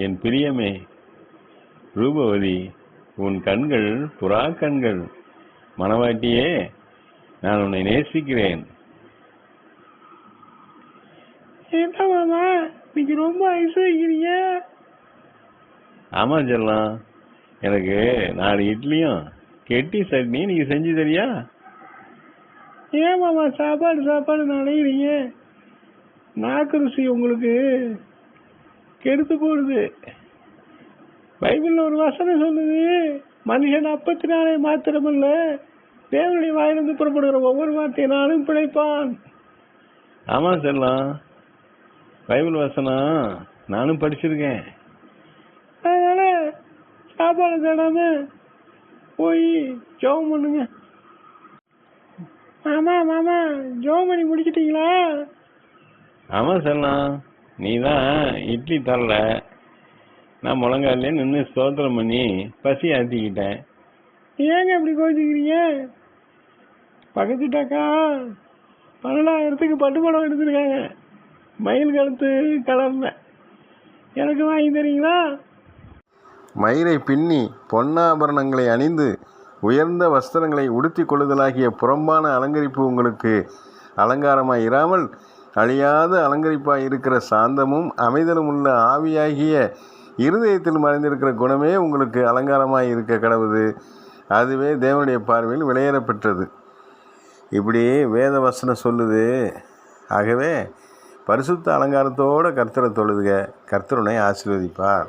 என் பிரியமே ரூபவதி, உன் கண்கள் புறா கண்கள். மணவாட்டியே, நான் உன்னை நேசிக்கிறேன். என்ன மாமா இன்னைக்கு ரொம்ப ஐஸ் வைக்கிறீங்க? ஆமா செல்லம், எனக்கு 4 இட்லியும் கெட்டி சட்னி நீங்க செஞ்சு தரியா? ஏன் மாமா சாப்பாடு நினைக்கிறீங்க? நாக்கு ருசி உங்களுக்கு கெடுத்து போடுது. பைபிள்ல ஒரு வசனம் சொல்லுது, மனுஷன் அப்பத்தினாலே மாத்திரமல்ல தேவனுடைய வாயிலிருந்து புறப்படுகிற ஒவ்வொரு வார்த்தையினாலும் பிழைப்பான். ஆமா செல்லம், பைபிள் வசனம் நானும் படிச்சிருக்கேன். அதனால சாப்பாடு தேடாம போய் ஜெபம் பண்ணுங்க. மாமா ஜெபம் பண்ணி முடிச்சிட்டீங்களா? ஆமா செல்லம், நீ தான் இட்லி தரல, நான் முழங்காலே நின்று ஸ்தோத்திரம் பண்ணி பசி ஆத்திக்கிட்டேன். ஏங்க இப்படி கோச்சிக்கிறீங்க? பக்கத்துட்டாக்கா 12,000க்கு பட்டுப்படம் எடுத்துருக்காங்க, மயில் கழுத்து கலர்ல. எனக்கு வாங்கி தரீங்களா? மயிரை பின்னி பொன்னாபரணங்களை அணிந்து உயர்ந்த வஸ்திரங்களை உடுத்தி கொள்ளுதலாகிய புறம்பான அலங்கரிப்பு உங்களுக்கு அலங்காரமாய் இராமல் அழியாத அலங்கரிப்பாய் இருக்கிற சாந்தமும் அமைதலும் உள்ள ஆவியாகிய இருதயத்தில் மறைந்திருக்கிற குணமே உங்களுக்கு அலங்காரமாய் இருக்க கடவுது. அதுவே தேவனுடைய பார்வையில் விலையேற பெற்றது. இப்படி வேத வசனம் சொல்லுது. ஆகவே பரிசுத்த அலங்காரத்தோடு கர்த்தரை தொழுதுக, கர்த்தருனை ஆசீர்வதிப்பார்.